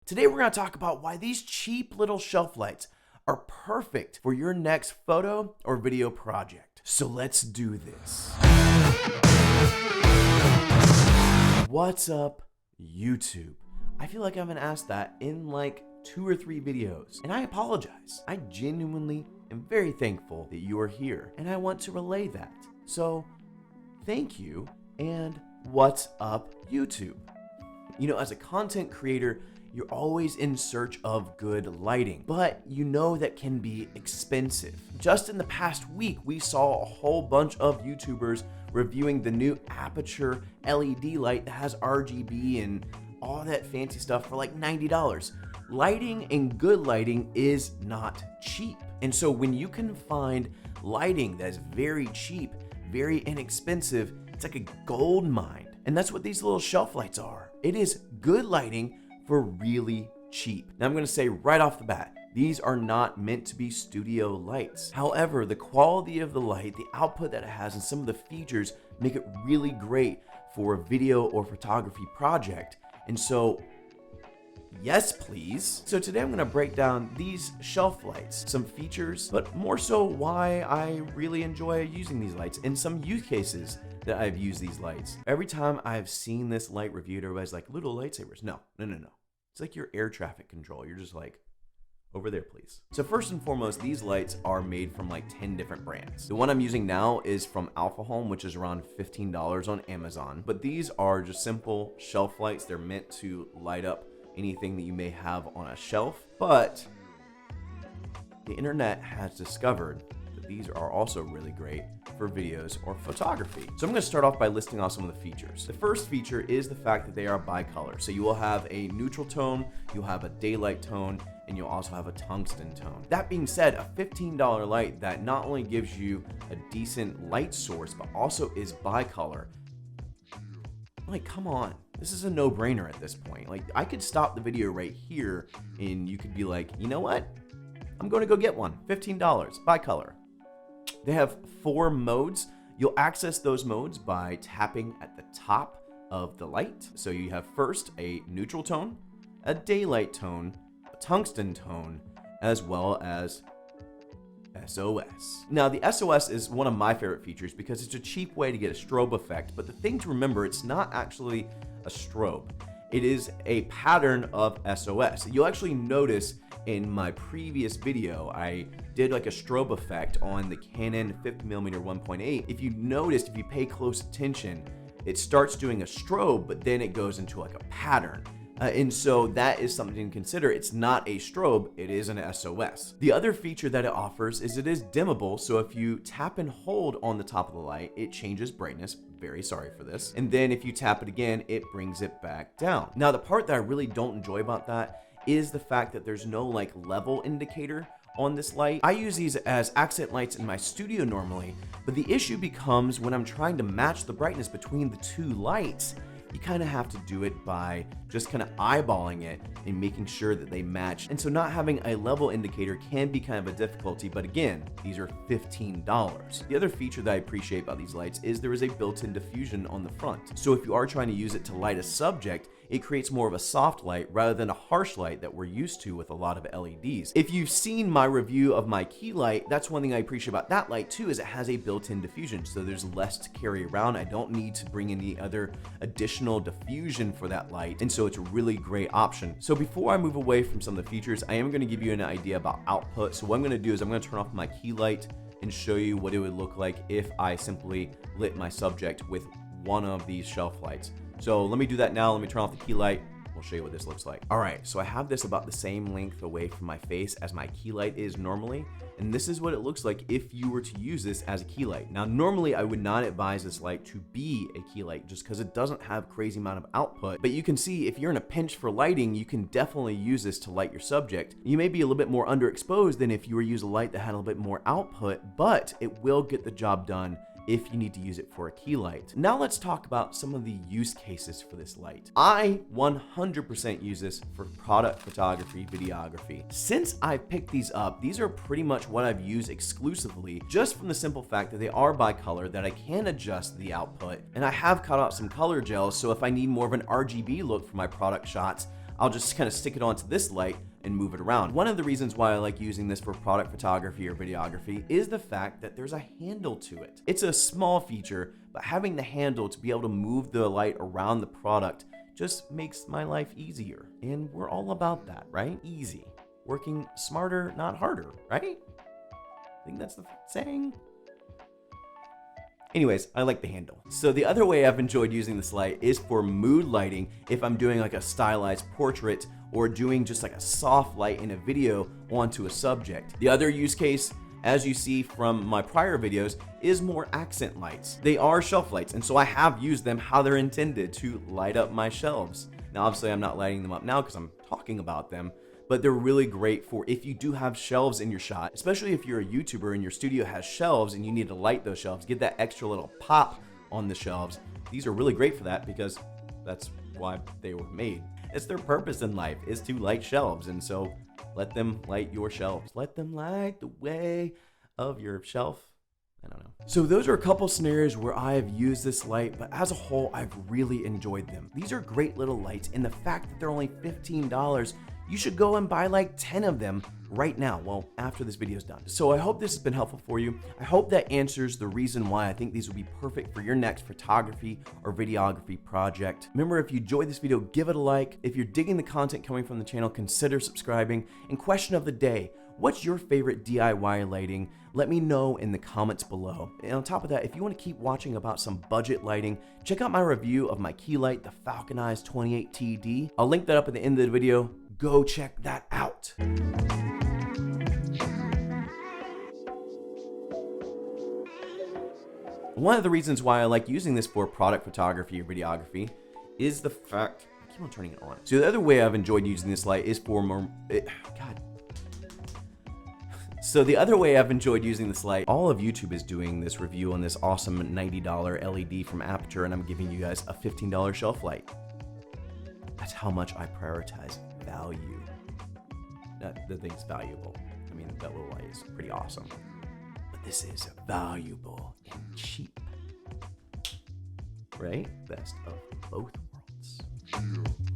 Today we're going to talk about why these cheap little shelf lights are perfect for your next photo or video project. So let's do this. What's up, YouTube? I feel like I haven't asked that in like 2 or 3 videos, and I apologize. I genuinely am very thankful that you are here, and I want to relay that. So thank you, and what's up, YouTube? You know, as a content creator, you're always in search of good lighting, but you know that can be expensive. Just in the past week, we saw a whole bunch of YouTubers reviewing the new Aperture LED light that has RGB and all that fancy stuff for like $90. Lighting and good lighting is not cheap. And so when you can find lighting that's very cheap, very inexpensive, it's like a gold mine. And that's what these little shelf lights are. It is good lighting for really cheap. Now I'm gonna say right off the bat, these are not meant to be studio lights. However, the quality of the light, the output that it has, and some of the features make it really great for a video or photography project. And so, yes, please. So today I'm gonna break down these shelf lights, some features, but more so why I really enjoy using these lights and some use cases that I've used these lights. Every time I've seen this light reviewed, everybody's like, little lightsabers. No. It's like your air traffic control. You're just like, over there, please. So first and foremost, these lights are made from like 10 different brands. The one I'm using now is from Alpha Home, which is around $15 on Amazon. But these are just simple shelf lights. They're meant to light up anything that you may have on a shelf. But the internet has discovered that these are also really great for videos or photography. So I'm going to start off by listing off some of the features. The first feature is the fact that they are bicolor. So you will have a neutral tone, you'll have a daylight tone, and you'll also have a tungsten tone. That being said, a $15 light that not only gives you a decent light source, but also is bicolor. Like, come on. This is a no-brainer at this point. Like, I could stop the video right here and you could be like, you know what? I'm going to go get one. $15, bicolor. They have 4 modes. You'll access those modes by tapping at the top of the light. So you have first a neutral tone, a daylight tone, a tungsten tone, as well as SOS. Now the SOS is one of my favorite features because it's a cheap way to get a strobe effect, but the thing to remember, it's not actually a strobe. It is a pattern of SOS. You'll actually notice in my previous video, I did like a strobe effect on the Canon 50mm 1.8. If you noticed, if you pay close attention, it starts doing a strobe, but then it goes into like a pattern. And so that is something to consider. It's not a strobe, it is an SOS. The other feature that it offers is it is dimmable. So if you tap and hold on the top of the light, it changes brightness. Very sorry for this. And then if you tap it again, it brings it back down. Now, the part that I really don't enjoy about that is the fact that there's no like level indicator on this light. I use these as accent lights in my studio normally, but the issue becomes when I'm trying to match the brightness between the 2 lights. You kind of have to do it by just kind of eyeballing it and making sure that they match. And so not having a level indicator can be kind of a difficulty, but again, these are $15. The other feature that I appreciate about these lights is there is a built-in diffusion on the front. So if you are trying to use it to light a subject, it creates more of a soft light rather than a harsh light that we're used to with a lot of LEDs. If you've seen my review of my key light, that's one thing I appreciate about that light too, is it has a built-in diffusion. So there's less to carry around. I don't need to bring any other additional diffusion for that light. And so it's a really great option. So before I move away from some of the features, I am going to give you an idea about output. So what I'm going to do is I'm going to turn off my key light and show you what it would look like if I simply lit my subject with one of these shelf lights. So let me do that now. Let me turn off the key light. We'll show you what this looks like. All right, so I have this about the same length away from my face as my key light is normally. And this is what it looks like if you were to use this as a key light. Now, normally I would not advise this light to be a key light just because it doesn't have crazy amount of output. But you can see if you're in a pinch for lighting, you can definitely use this to light your subject. You may be a little bit more underexposed than if you were to use a light that had a little bit more output, but it will get the job done if you need to use it for a key light. Now let's talk about some of the use cases for this light. I 100% use this for product photography, videography. Since I've picked these up, these are pretty much what I've used exclusively, just from the simple fact that they are bicolor, that I can adjust the output, and I have cut out some color gels, so if I need more of an RGB look for my product shots, I'll just kind of stick it onto this light and move it around. One of the reasons why I like using this for product photography or videography is the fact that there's a handle to it. It's a small feature, but having the handle to be able to move the light around the product just makes my life easier. And we're all about that, right? Easy. Working smarter, not harder, right? I think that's the saying. Anyways, I like the handle. So the other way I've enjoyed using this light is for mood lighting if I'm doing like a stylized portrait or doing just like a soft light in a video onto a subject. The other use case, as you see from my prior videos, is more accent lights. They are shelf lights, and so I have used them how they're intended to light up my shelves. Now obviously I'm not lighting them up now because I'm talking about them, but they're really great for if you do have shelves in your shot, especially if you're a YouTuber and your studio has shelves and you need to light those shelves, get that extra little pop on the shelves. These are really great for that because that's why they were made. It's their purpose in life is to light shelves, and so let them light your shelves. Let them light the way of your shelf. I don't know. So those are a couple scenarios where I have used this light, but as a whole, I've really enjoyed them. These are great little lights, and the fact that they're only $15, you should go and buy like 10 of them right now, well, after this video is done. So I hope this has been helpful for you. I hope that answers the reason why I think these would be perfect for your next photography or videography project. Remember, if you enjoyed this video, give it a like. If you're digging the content coming from the channel, consider subscribing. And question of the day, what's your favorite DIY lighting? Let me know in the comments below. And on top of that, if you want to keep watching about some budget lighting, check out my review of my key light, the Falcon Eyes 28TD. I'll link that up at the end of the video. Go check that out. One of the reasons why I like using this for product photography or videography is the fact, I keep on turning it on. So the other way I've enjoyed using this light is for more, So the other way I've enjoyed using this light, all of YouTube is doing this review on this awesome $90 LED from Aperture, and I'm giving you guys a $15 shelf light. That's how much I prioritize value. The thing's valuable. I mean, that little light is pretty awesome. But this is valuable and cheap. Right? Best of both worlds.